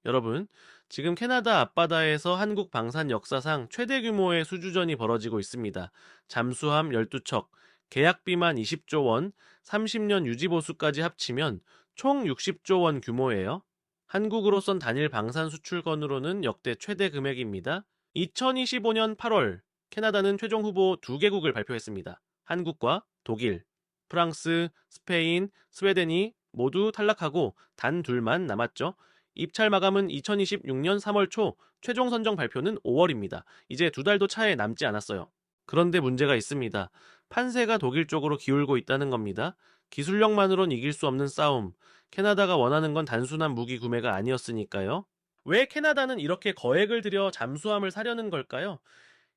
여러분, 지금 캐나다 앞바다에서 한국 방산 역사상 최대 규모의 수주전이 벌어지고 있습니다. 잠수함 12척, 계약비만 20조 원, 30년 유지보수까지 합치면 총 60조 원 규모예요. 한국으로선 단일 방산 수출건으로는 역대 최대 금액입니다. 2025년 8월, 캐나다는 최종 후보 2개국을 발표했습니다. 한국과 독일, 프랑스, 스페인, 스웨덴이 모두 탈락하고 단 둘만 남았죠. 입찰 마감은 2026년 3월 초, 최종 선정 발표는 5월입니다. 이제 2달도 차에 남지 않았어요. 그런데 문제가 있습니다. 판세가 독일 쪽으로 기울고 있다는 겁니다. 기술력만으론 이길 수 없는 싸움. 캐나다가 원하는 건 단순한 무기 구매가 아니었으니까요. 왜 캐나다는 이렇게 거액을 들여 잠수함을 사려는 걸까요?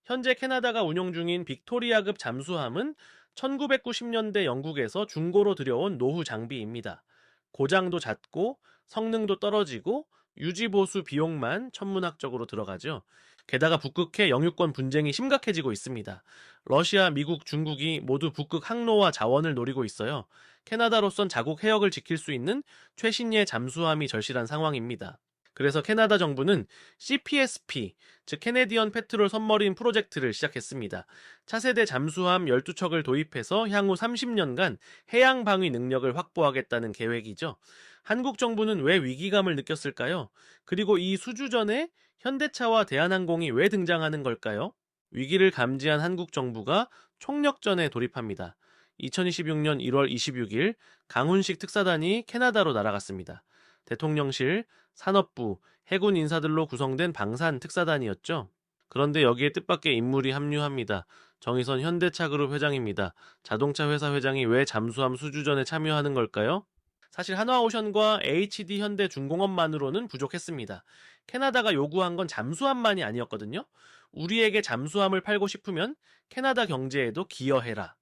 현재 캐나다가 운용 중인 빅토리아급 잠수함은 1990년대 영국에서 중고로 들여온 노후 장비입니다. 고장도 잦고 성능도 떨어지고 유지보수 비용만 천문학적으로 들어가죠. 게다가 북극해 영유권 분쟁이 심각해지고 있습니다. 러시아, 미국, 중국이 모두 북극 항로와 자원을 노리고 있어요. 캐나다로선 자국 해역을 지킬 수 있는 최신의 잠수함이 절실한 상황입니다. 그래서 캐나다 정부는 CPSP, 즉 캐네디언 페트롤 선머린 프로젝트를 시작했습니다. 차세대 잠수함 12척을 도입해서 향후 30년간 해양 방위 능력을 확보하겠다는 계획이죠. 한국 정부는 왜 위기감을 느꼈을까요? 그리고 이 수주전에 현대차와 대한항공이 왜 등장하는 걸까요? 위기를 감지한 한국 정부가 총력전에 돌입합니다. 2026년 1월 26일 강훈식 특사단이 캐나다로 날아갔습니다. 대통령실, 산업부, 해군 인사들로 구성된 방산 특사단이었죠. 그런데 여기에 뜻밖의 인물이 합류합니다. 정의선 현대차그룹 회장입니다. 자동차 회사 회장이 왜 잠수함 수주전에 참여하는 걸까요? 사실 한화오션과 HD 현대중공업만으로는 부족했습니다. 캐나다가 요구한 건 잠수함만이 아니었거든요. 우리에게 잠수함을 팔고 싶으면 캐나다 경제에도 기여해라.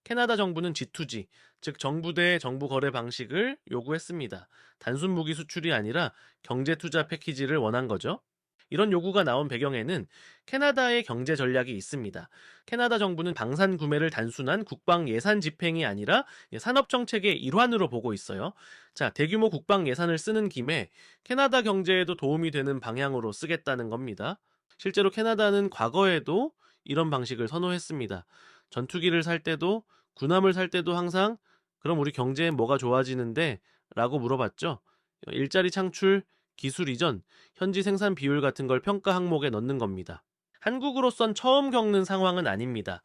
캐나다 정부는 G2G, 즉 정부 대 정부 거래 방식을 요구했습니다. 단순 무기 수출이 아니라 경제 투자 패키지를 원한 거죠. 이런 요구가 나온 배경에는 캐나다의 경제 전략이 있습니다. 캐나다 정부는 방산 구매를 단순한 국방 예산 집행이 아니라 산업 정책의 일환으로 보고 있어요. 자, 대규모 국방 예산을 쓰는 김에 캐나다 경제에도 도움이 되는 방향으로 쓰겠다는 겁니다. 실제로 캐나다는 과거에도 이런 방식을 선호했습니다. 전투기를 살 때도 군함을 살 때도 항상 그럼 우리 경제엔 뭐가 좋아지는데? 라고 물어봤죠. 일자리 창출, 기술 이전, 현지 생산 비율 같은 걸 평가 항목에 넣는 겁니다. 한국으로선 처음 겪는 상황은 아닙니다.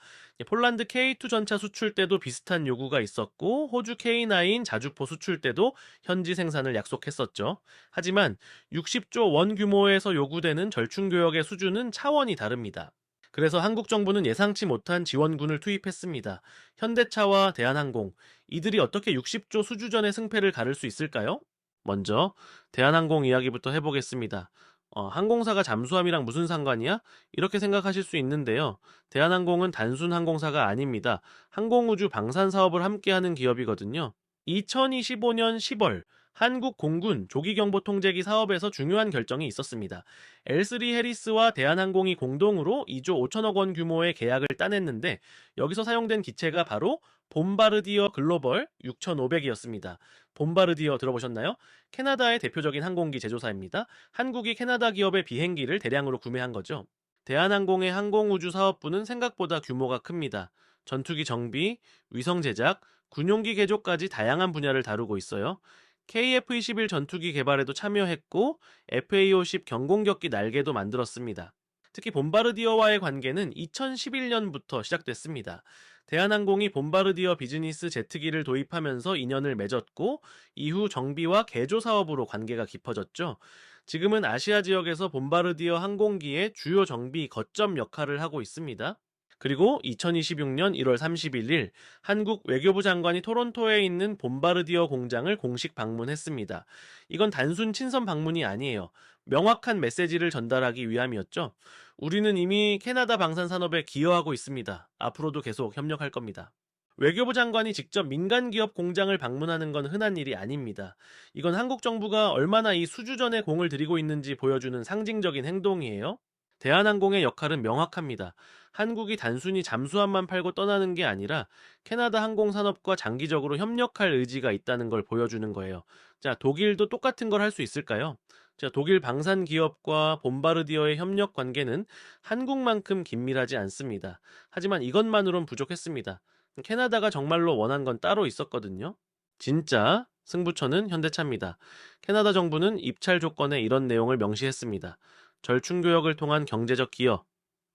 폴란드 K2 전차 수출 때도 비슷한 요구가 있었고 호주 K9 자주포 수출 때도 현지 생산을 약속했었죠. 하지만 60조 원 규모에서 요구되는 절충교역의 수준은 차원이 다릅니다. 그래서 한국 정부는 예상치 못한 지원군을 투입했습니다. 현대차와 대한항공, 이들이 어떻게 60조 수주전의 승패를 가를 수 있을까요? 먼저 대한항공 이야기부터 해보겠습니다. 항공사가 잠수함이랑 무슨 상관이야? 이렇게 생각하실 수 있는데요. 대한항공은 단순 항공사가 아닙니다. 항공우주 방산 사업을 함께하는 기업이거든요. 2025년 10월 한국공군 조기경보통제기 사업에서 중요한 결정이 있었습니다. L3 해리스와 대한항공이 공동으로 2조 5천억 원 규모의 계약을 따냈는데 여기서 사용된 기체가 바로 봄바르디어 글로벌 6500이었습니다. 봄바르디어 들어보셨나요? 캐나다의 대표적인 항공기 제조사입니다. 한국이 캐나다 기업의 비행기를 대량으로 구매한 거죠. 대한항공의 항공우주 사업부는 생각보다 규모가 큽니다. 전투기 정비, 위성 제작, 군용기 개조까지 다양한 분야를 다루고 있어요. KF-21 전투기 개발에도 참여했고 FA-50 경공격기 날개도 만들었습니다. 특히 봄바르디어와의 관계는 2011년부터 시작됐습니다. 대한항공이 봄바르디어 비즈니스 제트기를 도입하면서 인연을 맺었고 이후 정비와 개조 사업으로 관계가 깊어졌죠. 지금은 아시아 지역에서 봄바르디어 항공기의 주요 정비 거점 역할을 하고 있습니다. 그리고 2026년 1월 31일 한국 외교부 장관이 토론토에 있는 봄바르디어 공장을 공식 방문했습니다. 이건 단순 친선 방문이 아니에요. 명확한 메시지를 전달하기 위함이었죠. 우리는 이미 캐나다 방산 산업에 기여하고 있습니다. 앞으로도 계속 협력할 겁니다. 외교부 장관이 직접 민간 기업 공장을 방문하는 건 흔한 일이 아닙니다. 이건 한국 정부가 얼마나 이 수주전에 공을 들이고 있는지 보여주는 상징적인 행동이에요. 대한항공의 역할은 명확합니다. 한국이 단순히 잠수함만 팔고 떠나는 게 아니라 캐나다 항공산업과 장기적으로 협력할 의지가 있다는 걸 보여주는 거예요. 자, 독일도 똑같은 걸 할 수 있을까요? 자, 독일 방산 기업과 봄바르디어의 협력 관계는 한국만큼 긴밀하지 않습니다. 하지만 이것만으론 부족했습니다. 캐나다가 정말로 원한 건 따로 있었거든요. 진짜 승부처는 현대차입니다. 캐나다 정부는 입찰 조건에 이런 내용을 명시했습니다. 절충교역을 통한 경제적 기여.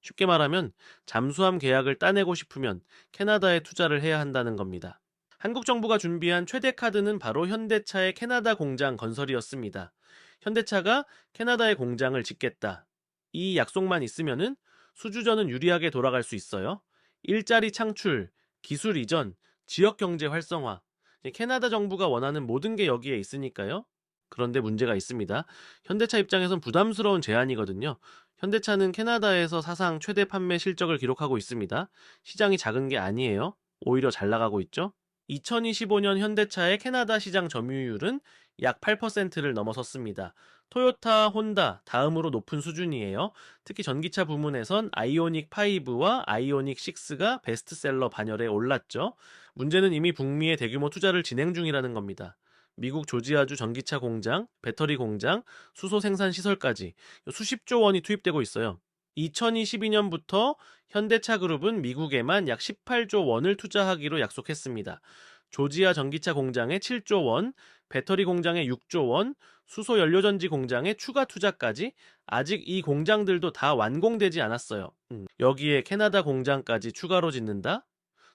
쉽게 말하면 잠수함 계약을 따내고 싶으면 캐나다에 투자를 해야 한다는 겁니다. 한국 정부가 준비한 최대 카드는 바로 현대차의 캐나다 공장 건설이었습니다. 현대차가 캐나다에 공장을 짓겠다. 이 약속만 있으면은 수주전은 유리하게 돌아갈 수 있어요. 일자리 창출, 기술 이전, 지역 경제 활성화. 캐나다 정부가 원하는 모든 게 여기에 있으니까요. 그런데 문제가 있습니다. 현대차 입장에선 부담스러운 제안이거든요. 현대차는 캐나다에서 사상 최대 판매 실적을 기록하고 있습니다. 시장이 작은 게 아니에요. 오히려 잘 나가고 있죠. 2025년 현대차의 캐나다 시장 점유율은 약 8%를 넘어섰습니다. 토요타, 혼다 다음으로 높은 수준이에요. 특히 전기차 부문에선 아이오닉 5와 아이오닉 6가 베스트셀러 반열에 올랐죠. 문제는 이미 북미에 대규모 투자를 진행 중이라는 겁니다. 미국 조지아주 전기차 공장, 배터리 공장, 수소 생산 시설까지 수십조 원이 투입되고 있어요. 2022년부터 현대차 그룹은 미국에만 약 18조 원을 투자하기로 약속했습니다. 조지아 전기차 공장에 7조 원, 배터리 공장에 6조 원, 수소 연료전지 공장에 추가 투자까지 아직 이 공장들도 다 완공되지 않았어요. 여기에 캐나다 공장까지 추가로 짓는다?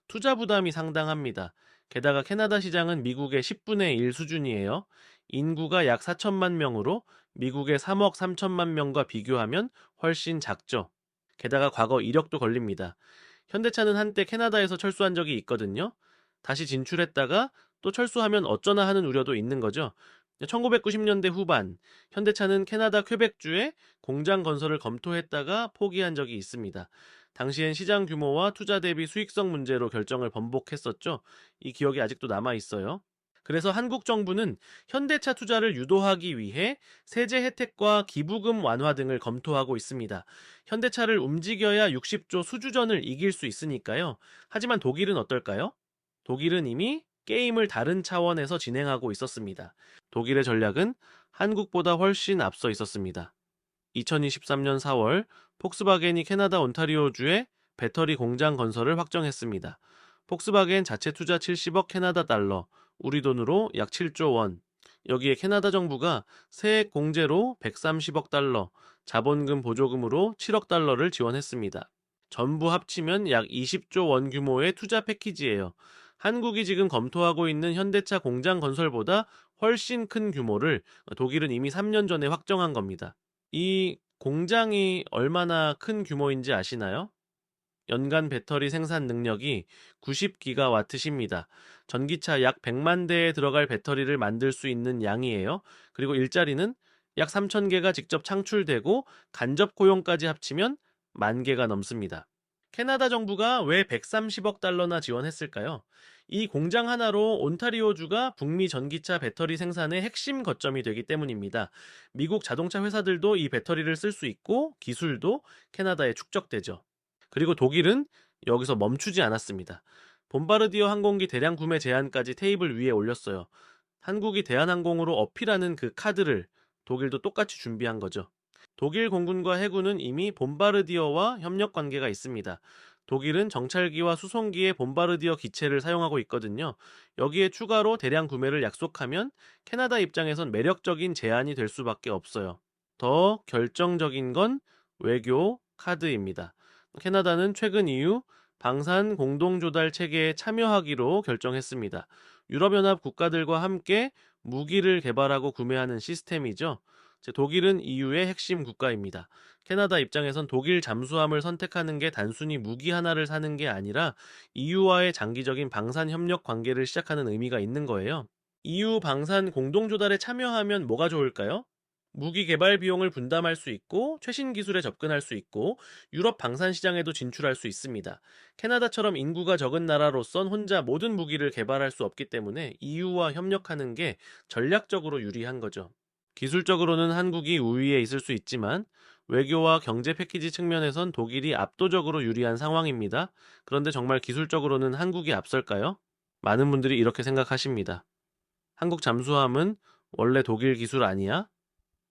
투자 부담이 상당합니다. 게다가 캐나다 시장은 미국의 10분의 1 수준이에요. 인구가 약 4천만 명으로 미국의 3억 3천만 명과 비교하면 훨씬 작죠. 게다가 과거 이력도 걸립니다. 현대차는 한때 캐나다에서 철수한 적이 있거든요. 다시 진출했다가 또 철수하면 어쩌나 하는 우려도 있는 거죠. 1990년대 후반, 현대차는 캐나다 퀘벡주에 공장 건설을 검토했다가 포기한 적이 있습니다. 당시엔 시장 규모와 투자 대비 수익성 문제로 결정을 번복했었죠. 이 기억이 아직도 남아 있어요. 그래서 한국 정부는 현대차 투자를 유도하기 위해 세제 혜택과 기부금 완화 등을 검토하고 있습니다. 현대차를 움직여야 60조 수주전을 이길 수 있으니까요. 하지만 독일은 어떨까요? 독일은 이미 게임을 다른 차원에서 진행하고 있었습니다. 독일의 전략은 한국보다 훨씬 앞서 있었습니다. 2023년 4월 폭스바겐이 캐나다 온타리오주에 배터리 공장 건설을 확정했습니다. 폭스바겐 자체 투자 70억 캐나다 달러, 우리 돈으로 약 7조 원. 여기에 캐나다 정부가 세액 공제로 130억 달러, 자본금 보조금으로 7억 달러를 지원했습니다. 전부 합치면 약 20조 원 규모의 투자 패키지예요. 한국이 지금 검토하고 있는 현대차 공장 건설보다 훨씬 큰 규모를 독일은 이미 3년 전에 확정한 겁니다. 이 공장이 얼마나 큰 규모인지 아시나요? 연간 배터리 생산 능력이 90기가와트십니다. 전기차 약 100만 대에 들어갈 배터리를 만들 수 있는 양이에요. 그리고 일자리는 약 3,000개가 직접 창출되고 간접 고용까지 합치면 10,000개가 넘습니다. 캐나다 정부가 왜 130억 달러나 지원했을까요? 이 공장 하나로 온타리오주가 북미 전기차 배터리 생산의 핵심 거점이 되기 때문입니다. 미국 자동차 회사들도 이 배터리를 쓸 수 있고 기술도 캐나다에 축적되죠. 그리고 독일은 여기서 멈추지 않았습니다. 봄바르디어 항공기 대량 구매 제한까지 테이블 위에 올렸어요. 한국이 대한항공으로 어필하는 그 카드를 독일도 똑같이 준비한 거죠. 독일 공군과 해군은 이미 봄바르디어와 협력 관계가 있습니다. 독일은 정찰기와 수송기에 봄바르디어 기체를 사용하고 있거든요. 여기에 추가로 대량 구매를 약속하면 캐나다 입장에선 매력적인 제안이 될 수밖에 없어요. 더 결정적인 건 외교 카드입니다. 캐나다는 최근 이후 방산 공동조달 체계에 참여하기로 결정했습니다. 유럽연합 국가들과 함께 무기를 개발하고 구매하는 시스템이죠. 독일은 EU의 핵심 국가입니다. 캐나다 입장에선 독일 잠수함을 선택하는 게 단순히 무기 하나를 사는 게 아니라 EU와의 장기적인 방산 협력 관계를 시작하는 의미가 있는 거예요. EU 방산 공동조달에 참여하면 뭐가 좋을까요? 무기 개발 비용을 분담할 수 있고 최신 기술에 접근할 수 있고 유럽 방산 시장에도 진출할 수 있습니다. 캐나다처럼 인구가 적은 나라로선 혼자 모든 무기를 개발할 수 없기 때문에 EU와 협력하는 게 전략적으로 유리한 거죠. 기술적으로는 한국이 우위에 있을 수 있지만 외교와 경제 패키지 측면에선 독일이 압도적으로 유리한 상황입니다. 그런데 정말 기술적으로는 한국이 앞설까요? 많은 분들이 이렇게 생각하십니다. 한국 잠수함은 원래 독일 기술 아니야?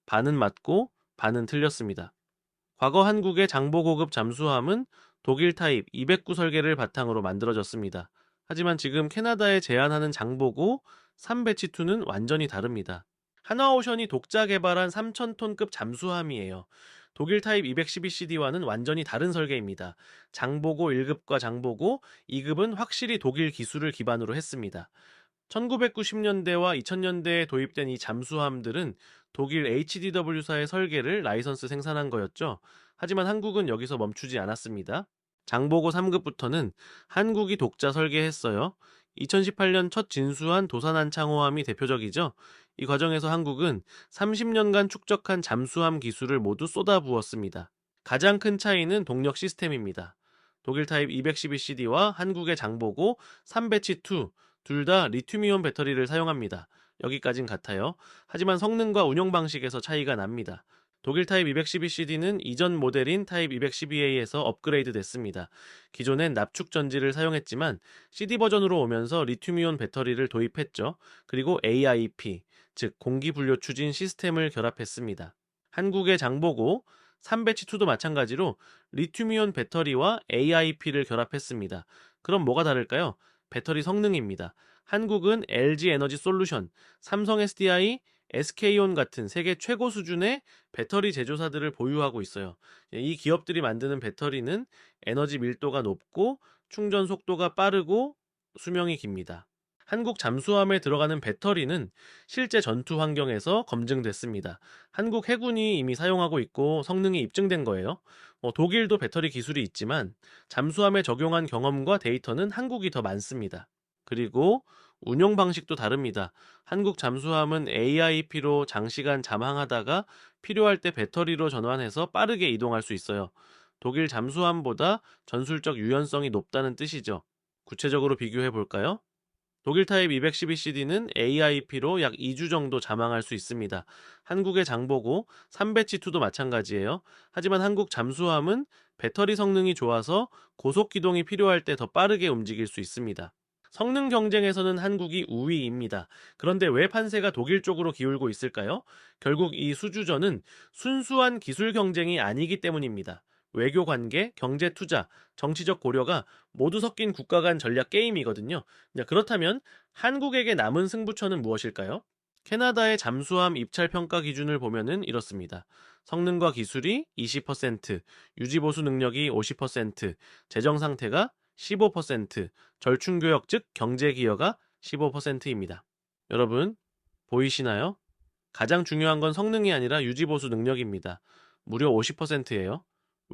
반은 맞고 반은 틀렸습니다. 과거 한국의 장보고급 잠수함은 독일 타입 209 설계를 바탕으로 만들어졌습니다. 하지만 지금 캐나다에 제안하는 장보고 3배치2는 완전히 다릅니다. 한화오션이 독자 개발한 3,000톤급 잠수함이에요. 독일 타입 212CD와는 완전히 다른 설계입니다. 장보고 1급과 장보고 2급은 확실히 독일 기술을 기반으로 했습니다. 1990년대와 2000년대에 도입된 이 잠수함들은 독일 HDW사의 설계를 라이선스 생산한 거였죠. 하지만 한국은 여기서 멈추지 않았습니다. 장보고 3급부터는 한국이 독자 설계했어요. 2018년 첫 진수한 도산한창호함이 대표적이죠. 이 과정에서 한국은 30년간 축적한 잠수함 기술을 모두 쏟아부었습니다. 가장 큰 차이는 동력 시스템입니다. 독일 타입 212CD와 한국의 장보고 3배치2 둘 다 리튬이온 배터리를 사용합니다. 여기까진 같아요. 하지만 성능과 운용 방식에서 차이가 납니다. 독일 타입 212CD는 이전 모델인 타입 212A에서 업그레이드 됐습니다. 기존엔 납축 전지를 사용했지만 CD 버전으로 오면서 리튬이온 배터리를 도입했죠. 그리고 AIP, 즉 공기분료 추진 시스템을 결합했습니다. 한국의 장보고 3배치2도 마찬가지로 리튬이온 배터리와 AIP를 결합했습니다. 그럼 뭐가 다를까요? 배터리 성능입니다. 한국은 LG 에너지 솔루션, 삼성 SDI, SK온 같은 세계 최고 수준의 배터리 제조사들을 보유하고 있어요. 이 기업들이 만드는 배터리는 에너지 밀도가 높고 충전 속도가 빠르고 수명이 깁니다. 한국 잠수함에 들어가는 배터리는 실제 전투 환경에서 검증됐습니다. 한국 해군이 이미 사용하고 있고 성능이 입증된 거예요. 독일도 배터리 기술이 있지만 잠수함에 적용한 경험과 데이터는 한국이 더 많습니다. 그리고 운용 방식도 다릅니다. 한국 잠수함은 AIP로 장시간 잠항하다가 필요할 때 배터리로 전환해서 빠르게 이동할 수 있어요. 독일 잠수함보다 전술적 유연성이 높다는 뜻이죠. 구체적으로 비교해 볼까요? 독일 타입 212CD는 AIP로 약 2주 정도 잠항할 수 있습니다. 한국의 장보고 3배치2도 마찬가지예요. 하지만 한국 잠수함은 배터리 성능이 좋아서 고속 기동이 필요할 때 더 빠르게 움직일 수 있습니다. 성능 경쟁에서는 한국이 우위입니다. 그런데 왜 판세가 독일 쪽으로 기울고 있을까요? 결국 이 수주전은 순수한 기술 경쟁이 아니기 때문입니다. 외교 관계, 경제 투자, 정치적 고려가 모두 섞인 국가 간 전략 게임이거든요. 그렇다면 한국에게 남은 승부처는 무엇일까요? 캐나다의 잠수함 입찰 평가 기준을 보면은 이렇습니다. 성능과 기술이 20%, 유지보수 능력이 50%, 재정 상태가 15%, 절충교역 즉 경제 기여가 15%입니다. 여러분, 보이시나요? 가장 중요한 건 성능이 아니라 유지보수 능력입니다. 무려 50%예요.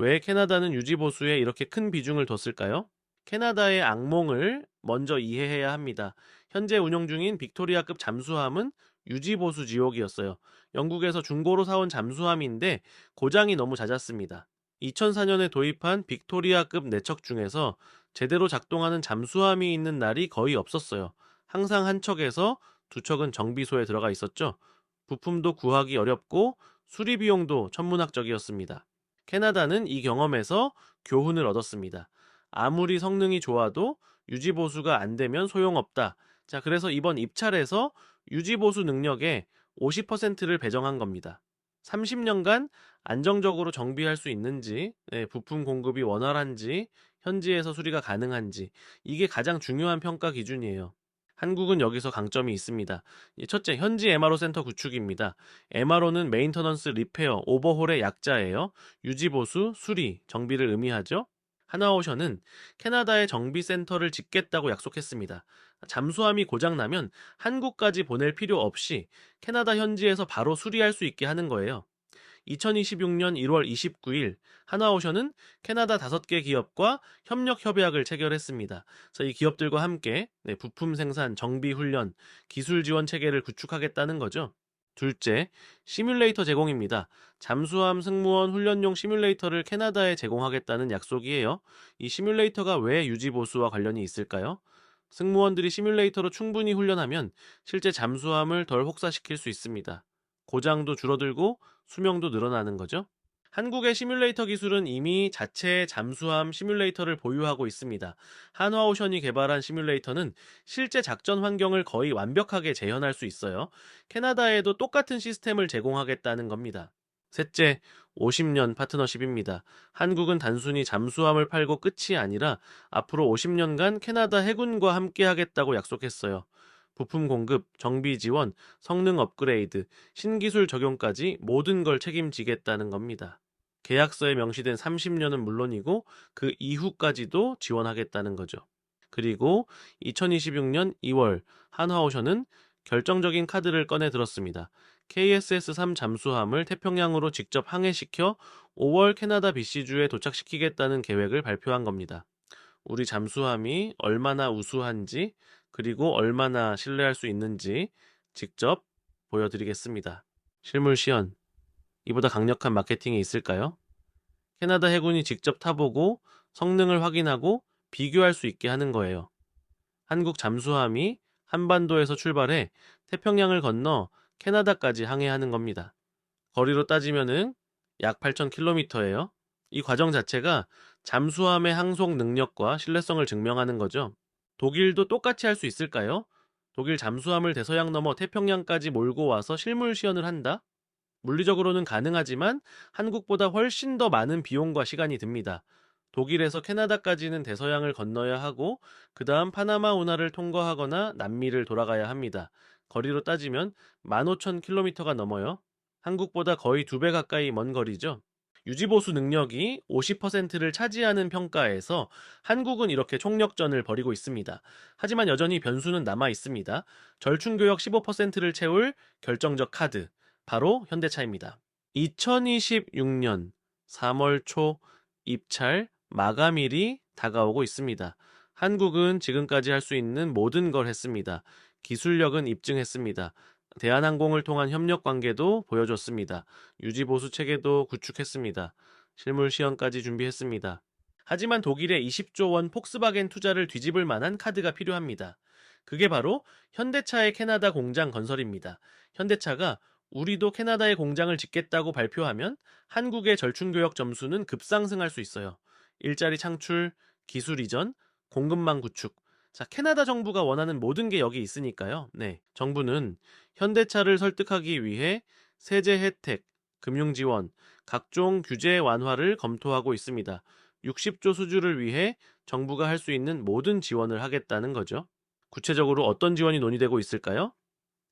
왜 캐나다는 유지보수에 이렇게 큰 비중을 뒀을까요? 캐나다의 악몽을 먼저 이해해야 합니다. 현재 운영 중인 빅토리아급 잠수함은 유지보수 지옥이었어요. 영국에서 중고로 사온 잠수함인데 고장이 너무 잦았습니다. 2004년에 도입한 빅토리아급 내척 중에서 제대로 작동하는 잠수함이 있는 날이 거의 없었어요. 항상 한 척에서 두 척은 정비소에 들어가 있었죠. 부품도 구하기 어렵고 수리 비용도 천문학적이었습니다. 캐나다는 이 경험에서 교훈을 얻었습니다. 아무리 성능이 좋아도 유지보수가 안 되면 소용없다. 자, 그래서 이번 입찰에서 유지보수 능력의 50%를 배정한 겁니다. 30년간 안정적으로 정비할 수 있는지, 부품 공급이 원활한지, 현지에서 수리가 가능한지, 이게 가장 중요한 평가 기준이에요. 한국은 여기서 강점이 있습니다. 첫째, 현지 MRO 센터 구축입니다. MRO는 메인터넌스 리페어, 오버홀의 약자예요. 유지보수, 수리, 정비를 의미하죠. 하나오션은 캐나다에 정비센터를 짓겠다고 약속했습니다. 잠수함이 고장나면 한국까지 보낼 필요 없이 캐나다 현지에서 바로 수리할 수 있게 하는 거예요. 2026년 1월 29일 하나오션은 캐나다 5개 기업과 협력 협약을 체결했습니다. 그래서 이 기업들과 함께 부품 생산, 정비 훈련, 기술 지원 체계를 구축하겠다는 거죠. 둘째, 시뮬레이터 제공입니다. 잠수함 승무원 훈련용 시뮬레이터를 캐나다에 제공하겠다는 약속이에요. 이 시뮬레이터가 왜 유지보수와 관련이 있을까요? 승무원들이 시뮬레이터로 충분히 훈련하면 실제 잠수함을 덜 혹사시킬 수 있습니다. 고장도 줄어들고 수명도 늘어나는 거죠. 한국의 시뮬레이터 기술은 이미 자체 잠수함 시뮬레이터를 보유하고 있습니다. 한화오션이 개발한 시뮬레이터는 실제 작전 환경을 거의 완벽하게 재현할 수 있어요. 캐나다에도 똑같은 시스템을 제공하겠다는 겁니다. 셋째, 50년 파트너십입니다. 한국은 단순히 잠수함을 팔고 끝이 아니라 앞으로 50년간 캐나다 해군과 함께 하겠다고 약속했어요. 부품 공급, 정비 지원, 성능 업그레이드, 신기술 적용까지 모든 걸 책임지겠다는 겁니다. 계약서에 명시된 30년은 물론이고 그 이후까지도 지원하겠다는 거죠. 그리고 2026년 2월 한화오션은 결정적인 카드를 꺼내 들었습니다. KSS-3 잠수함을 태평양으로 직접 항해시켜 5월 캐나다 BC주에 도착시키겠다는 계획을 발표한 겁니다. 우리 잠수함이 얼마나 우수한지 그리고 얼마나 신뢰할 수 있는지 직접 보여드리겠습니다. 실물 시연, 이보다 강력한 마케팅이 있을까요? 캐나다 해군이 직접 타보고 성능을 확인하고 비교할 수 있게 하는 거예요. 한국 잠수함이 한반도에서 출발해 태평양을 건너 캐나다까지 항해하는 겁니다. 거리로 따지면은 약 8,000km예요. 이 과정 자체가 잠수함의 항속 능력과 신뢰성을 증명하는 거죠. 독일도 똑같이 할 수 있을까요? 독일 잠수함을 대서양 넘어 태평양까지 몰고 와서 실물 시연을 한다? 물리적으로는 가능하지만 한국보다 훨씬 더 많은 비용과 시간이 듭니다. 독일에서 캐나다까지는 대서양을 건너야 하고 그 다음 파나마 운하를 통과하거나 남미를 돌아가야 합니다. 거리로 따지면 15,000km가 넘어요. 한국보다 거의 2배 가까이 먼 거리죠. 유지보수 능력이 50%를 차지하는 평가에서 한국은 이렇게 총력전을 벌이고 있습니다. 하지만 여전히 변수는 남아 있습니다. 절충교역 15%를 채울 결정적 카드, 바로 현대차입니다. 2026년 3월 초 입찰 마감일이 다가오고 있습니다. 한국은 지금까지 할 수 있는 모든 걸 했습니다. 기술력은 입증했습니다. 대한항공을 통한 협력 관계도 보여줬습니다. 유지보수 체계도 구축했습니다. 실물 시연까지 준비했습니다. 하지만 독일의 20조 원 폭스바겐 투자를 뒤집을 만한 카드가 필요합니다. 그게 바로 현대차의 캐나다 공장 건설입니다. 현대차가 우리도 캐나다에 공장을 짓겠다고 발표하면 한국의 절충교역 점수는 급상승할 수 있어요. 일자리 창출, 기술 이전, 공급망 구축. 자, 캐나다 정부가 원하는 모든 게 여기 있으니까요. 네, 정부는 현대차를 설득하기 위해 세제 혜택, 금융 지원, 각종 규제 완화를 검토하고 있습니다. 60조 수주를 위해 정부가 할 수 있는 모든 지원을 하겠다는 거죠. 구체적으로 어떤 지원이 논의되고 있을까요?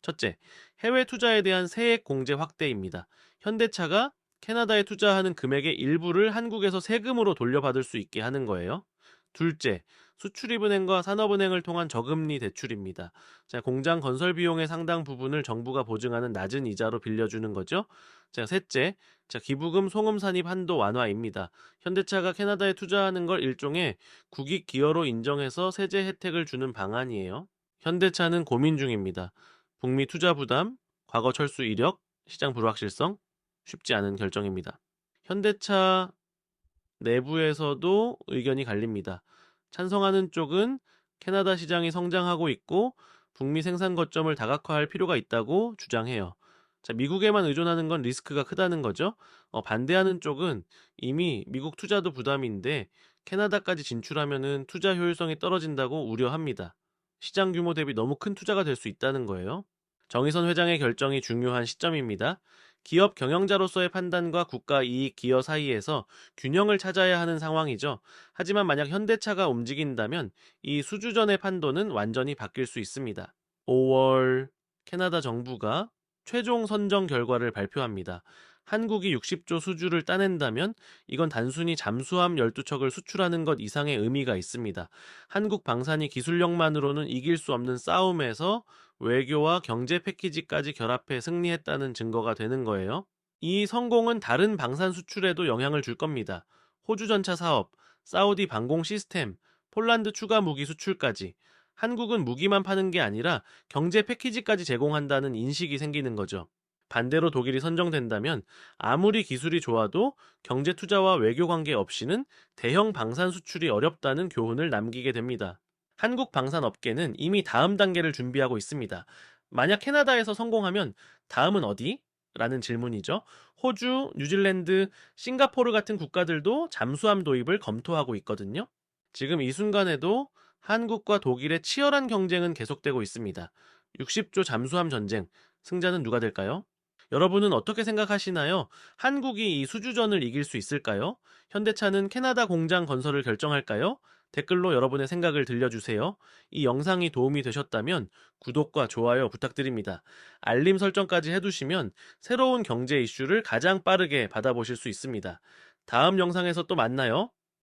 첫째, 해외 투자에 대한 세액 공제 확대입니다. 현대차가 캐나다에 투자하는 금액의 일부를 한국에서 세금으로 돌려받을 수 있게 하는 거예요. 둘째, 수출입은행과 산업은행을 통한 저금리 대출입니다. 자, 공장 건설 비용의 상당 부분을 정부가 보증하는 낮은 이자로 빌려주는 거죠. 자, 셋째, 기부금 송금 산입 한도 완화입니다. 현대차가 캐나다에 투자하는 걸 일종의 국익 기여로 인정해서 세제 혜택을 주는 방안이에요. 현대차는 고민 중입니다. 북미 투자 부담, 과거 철수 이력, 시장 불확실성, 쉽지 않은 결정입니다. 현대차 내부에서도 의견이 갈립니다. 찬성하는 쪽은 캐나다 시장이 성장하고 있고 북미 생산 거점을 다각화할 필요가 있다고 주장해요. 자, 미국에만 의존하는 건 리스크가 크다는 거죠. 반대하는 쪽은 이미 미국 투자도 부담인데 캐나다까지 진출하면은 투자 효율성이 떨어진다고 우려합니다. 시장 규모 대비 너무 큰 투자가 될 수 있다는 거예요. 정의선 회장의 결정이 중요한 시점입니다. 기업 경영자로서의 판단과 국가 이익 기여 사이에서 균형을 찾아야 하는 상황이죠. 하지만 만약 현대차가 움직인다면 이 수주전의 판도는 완전히 바뀔 수 있습니다. 5월 캐나다 정부가 최종 선정 결과를 발표합니다. 한국이 60조 수주를 따낸다면 이건 단순히 잠수함 12척을 수출하는 것 이상의 의미가 있습니다. 한국 방산이 기술력만으로는 이길 수 없는 싸움에서 외교와 경제 패키지까지 결합해 승리했다는 증거가 되는 거예요. 이 성공은 다른 방산 수출에도 영향을 줄 겁니다. 호주 전차 사업, 사우디 방공 시스템, 폴란드 추가 무기 수출까지. 한국은 무기만 파는 게 아니라 경제 패키지까지 제공한다는 인식이 생기는 거죠. 반대로 독일이 선정된다면 아무리 기술이 좋아도 경제 투자와 외교 관계 없이는 대형 방산 수출이 어렵다는 교훈을 남기게 됩니다. 한국 방산 업계는 이미 다음 단계를 준비하고 있습니다. 만약 캐나다에서 성공하면 다음은 어디? 라는 질문이죠. 호주, 뉴질랜드, 싱가포르 같은 국가들도 잠수함 도입을 검토하고 있거든요. 지금 이 순간에도 한국과 독일의 치열한 경쟁은 계속되고 있습니다. 60조 잠수함 전쟁, 승자는 누가 될까요? 여러분은 어떻게 생각하시나요? 한국이 이 수주전을 이길 수 있을까요? 현대차는 캐나다 공장 건설을 결정할까요? 댓글로 여러분의 생각을 들려주세요. 이 영상이 도움이 되셨다면 구독과 좋아요 부탁드립니다. 알림 설정까지 해두시면 새로운 경제 이슈를 가장 빠르게 받아보실 수 있습니다. 다음 영상에서 또 만나요.